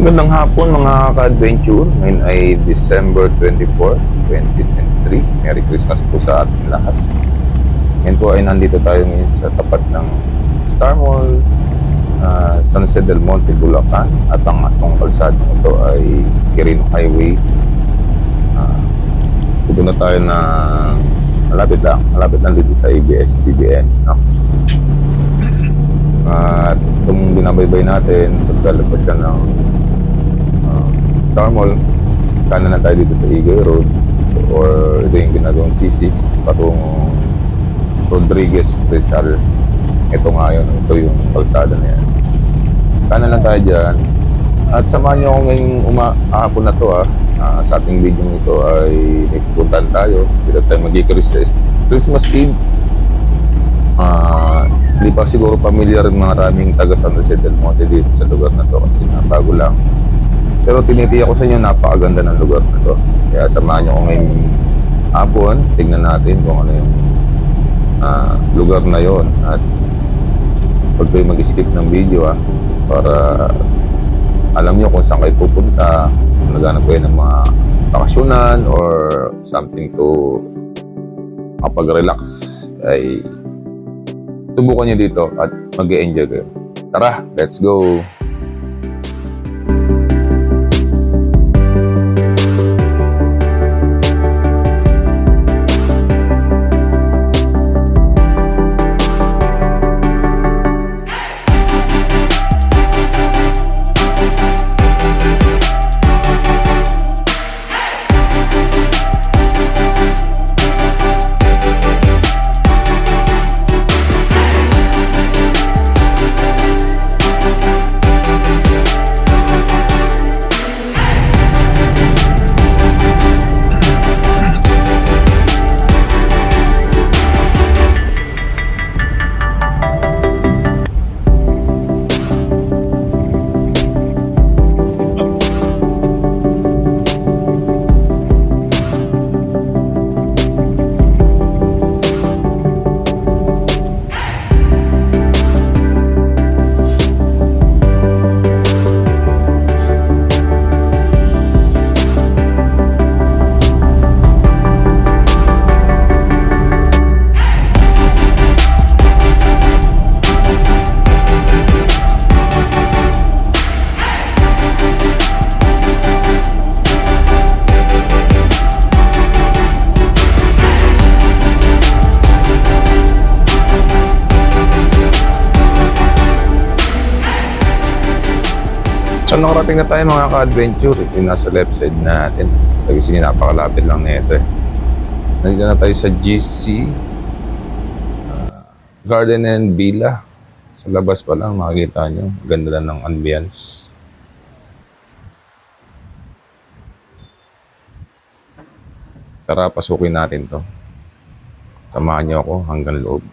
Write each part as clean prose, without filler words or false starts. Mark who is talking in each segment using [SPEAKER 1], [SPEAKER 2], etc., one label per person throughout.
[SPEAKER 1] Magandang hapon mga ka-adventure. Ngayon ay December 24, 2023. Merry Christmas po sa ating lahat. Ngayon po ay nandito tayo ngayon sa tapat ng Star Mall, San Jose del Monte, Bulacan. At ang atong kalsada ito ay Quirino Highway. Pupunta tayo na malapit lang dito sa ABS-CBN. No? At itong binabaybay natin, pagkalabas ka ng Star Mall, kanan na tayo dito sa Igay Road, or ito yung ginagawang C6 patungong Rodriguez Rizal. Ito nga yun, ito yung kalsada na yan. Kanan lang tayo dyan. At samahan nyo ako ngayong hapon na to sa ating video nito ay may pupuntahan tayo. Dito tayo Christmas Eve. Hindi pa siguro familiar maraming taga San Jose del Monte dito sa lugar na to kasi bago lang. Pero tinitiyak ko sa inyo, napakaganda ng lugar na to. Kaya samahan nyo ko ngayong hapon. Tignan natin kung ano yung lugar na yon. At huwag kayo mag-skip ng video para alam nyo kung saan kayo pupunta, kung naghanap kayo ng mga bakasyonan or something to makapag-relax, ay subukan nyo dito at mag-e-enjoy kayo. Tara, let's go! So nakarating na tayo mga ka-adventure. Ito yung nasa left side natin. So kasi napakalapit lang nito Nandito na tayo sa GC Garden and Villa. Sa labas pa lang makikita nyo, ganda lang ng ambience. Tara, pasukin natin to. Samahan nyo ako hanggang loob.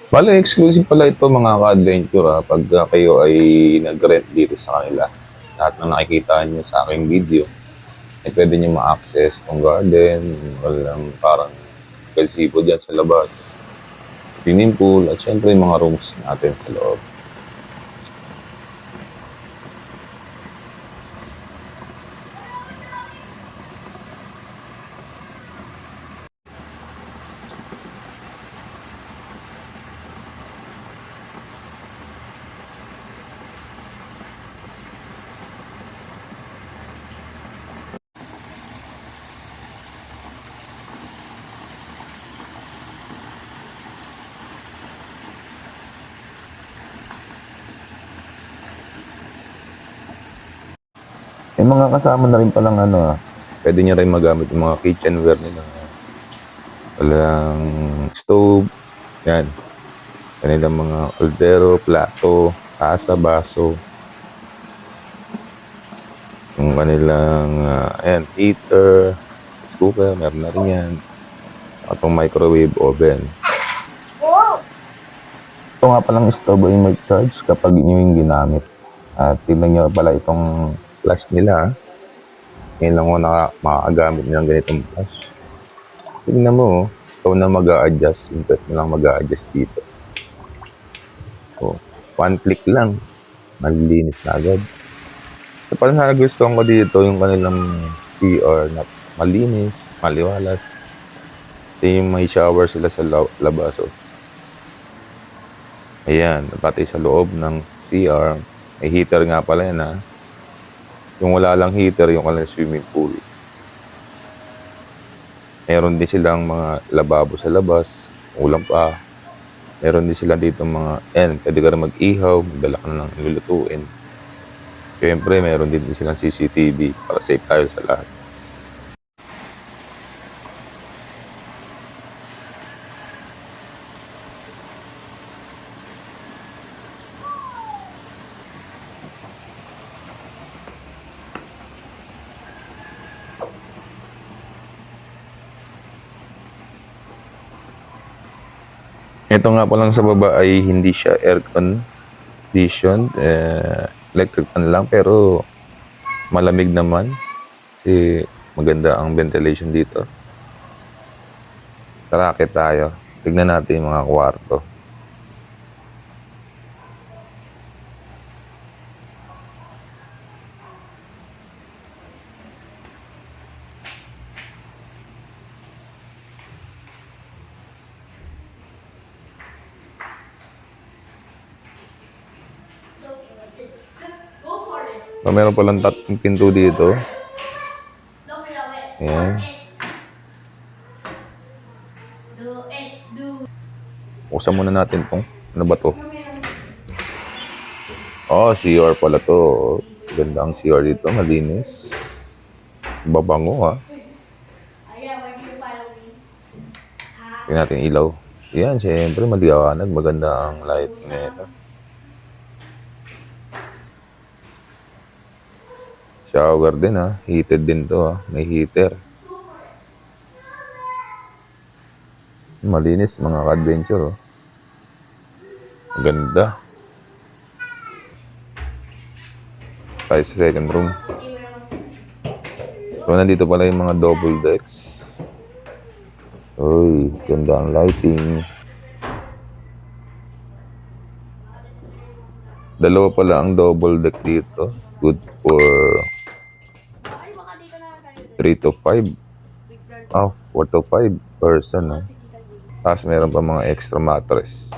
[SPEAKER 1] Bale, exclusive pala ito mga ka-adventure pag kayo ay nag-rent dito sa kanila. Lahat na nakikita nyo sa aking video ay pwede nyo ma-access tong garden, walang parang gazebo dyan sa labas, swimming pool, at syempre yung mga rooms natin sa loob. May mga kasama na rin palang pwede nyo rin magamit yung mga kitchenware nila. Walang stove, yan. Kanilang mga kaldero, plato, tasa, baso. Yung kanilang, heater, cooker, meron na rin yan. Itong microwave oven.
[SPEAKER 2] Oh!
[SPEAKER 1] Ito nga palang stove ay mag-charge kapag nyo yung ginamit. At tignan nyo pala itong flash nila. Ngayon lang ako makakagamit ng ganitong flash. Tignan mo, ikaw na mag-a-adjust. Impet mo lang mag-a-adjust dito. So, one click lang. Malilinis na agad. So, parang nagustuhan ko dito yung kanilang CR na malinis, maliwalas. Kasi yung may shower sila sa labas. Oh. Ayan, pati sa loob ng CR. May heater nga pala yan ha. Yung wala lang heater, yung kanilang swimming pool. Meron din silang mga lababo sa labas, ulam pa. Meron din sila dito mga, pwede ka rin mag-ihaw, magdala ka na ng lulutuin. Siyempre, meron din silang CCTV para safe tayo sa lahat. Ito nga pa lang sa baba ay hindi siya air conditioned, electric fan lang pero malamig naman. Kasi maganda ang ventilation dito. Tara, akit tayo. Tignan natin yung mga kwarto.
[SPEAKER 2] Go for it.
[SPEAKER 1] So, meron palang tatlong pinto dito.
[SPEAKER 2] Don't be away.
[SPEAKER 1] Ayan.
[SPEAKER 2] Do it. Do.
[SPEAKER 1] Buksan muna natin tong. Ano ba to? Oh, CR pala to. Ganda ang CR dito. Malinis. Babango ha.
[SPEAKER 2] Ayan, where do you follow me?
[SPEAKER 1] Tingnan natin ilaw. Yan, syempre maliwanag. Maganda ang light nito. Shower din ha. Heated din to ha. May heater. Malinis mga ka-adventure oh. Ganda. Tayo sa second room. So, nandito pala yung mga double decks. Uy, ganda ang lighting. Dalawa pala ang double deck dito. Good for
[SPEAKER 2] Ay, baka di ka na tayo.
[SPEAKER 1] 3 to 5. 4 to 5 person. No? Tapos meron pa mga extra mattress.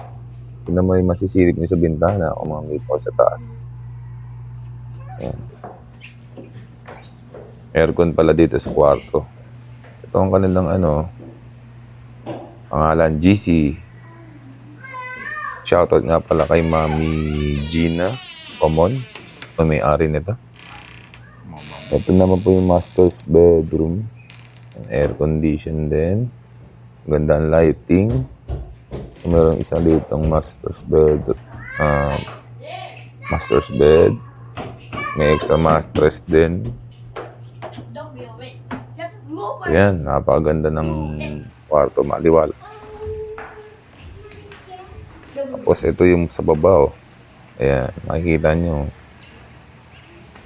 [SPEAKER 1] Tignan mo yung masisilip nyo sa bintana o mga may sa taas. Ayan. Aircon pala dito sa kwarto. Ito ang kanilang pangalan GC. Shoutout nga pala kay Mami Gina Common. Ito may-ari nito. Ito naman po yung master's bedroom. Air condition din. Ganda ang lighting. Meron isa ditong master's bed. Master's bed. May extra mattress din.
[SPEAKER 2] Don't be away. Just go for it.
[SPEAKER 1] Ayan, napakaganda ng kwarto. Maliwala. Tapos ito yung sa baba oh. Ayan, makikita nyo.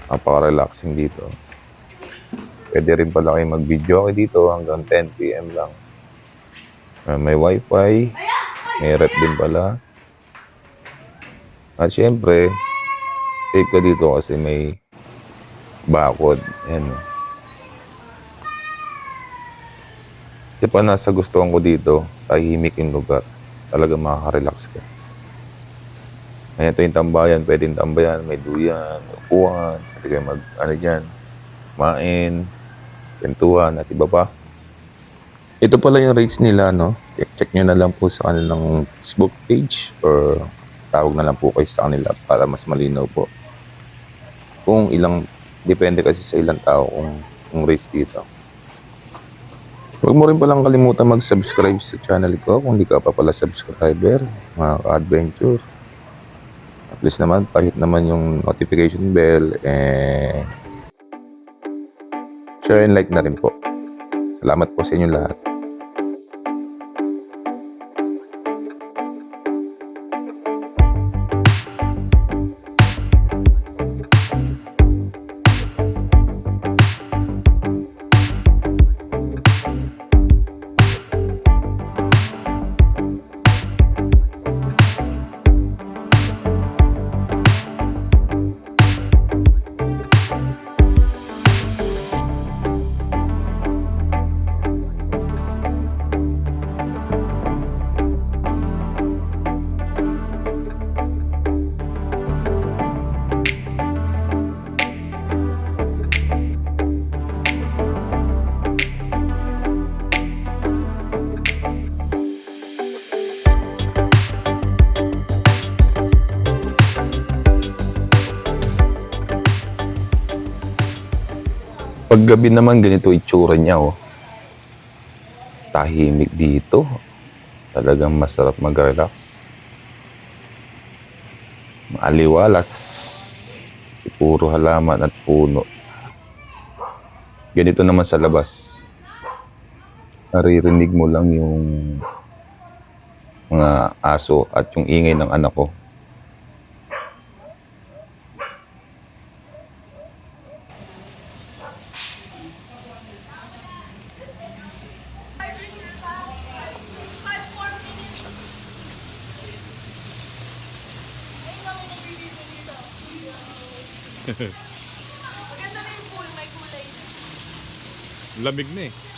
[SPEAKER 1] Napaka-relaxing dito. Pwede rin pala kayo mag-video dito hanggang 10 PM lang. May wifi. May rep din pala. At syempre, safe ka dito kasi may bakod. Ayan. Kasi pa nasa gustuhan ko dito, tahimik yung lugar. Talaga makaka-relax ka. Ayan, ito yung tambayan. Pwedeng tambayan. May duyan, upuan. Pwede kayo kumain, kwentuhan, at iba pa. Ito pala yung rates nila, no? Check nyo na lang po sa kanilang Facebook page or tawag na lang po kayo sa kanila para mas malinaw po. Depende kasi sa ilang tao kung rates dito. Huwag mo rin palang kalimutan mag-subscribe sa channel ko kung di ka pa pala subscriber, mga ka-adventure. Please naman, pahit naman yung notification bell and share and like na rin po. Salamat po sa inyo lahat. Paggabi naman, ganito itsura niya, oh. Tahimik dito. Talagang masarap mag-relax. Maaliwalas. Puro halaman at puno. Ganito naman sa labas. Naririnig mo lang yung mga aso at yung ingay ng anak ko.
[SPEAKER 3] Lamig na eh.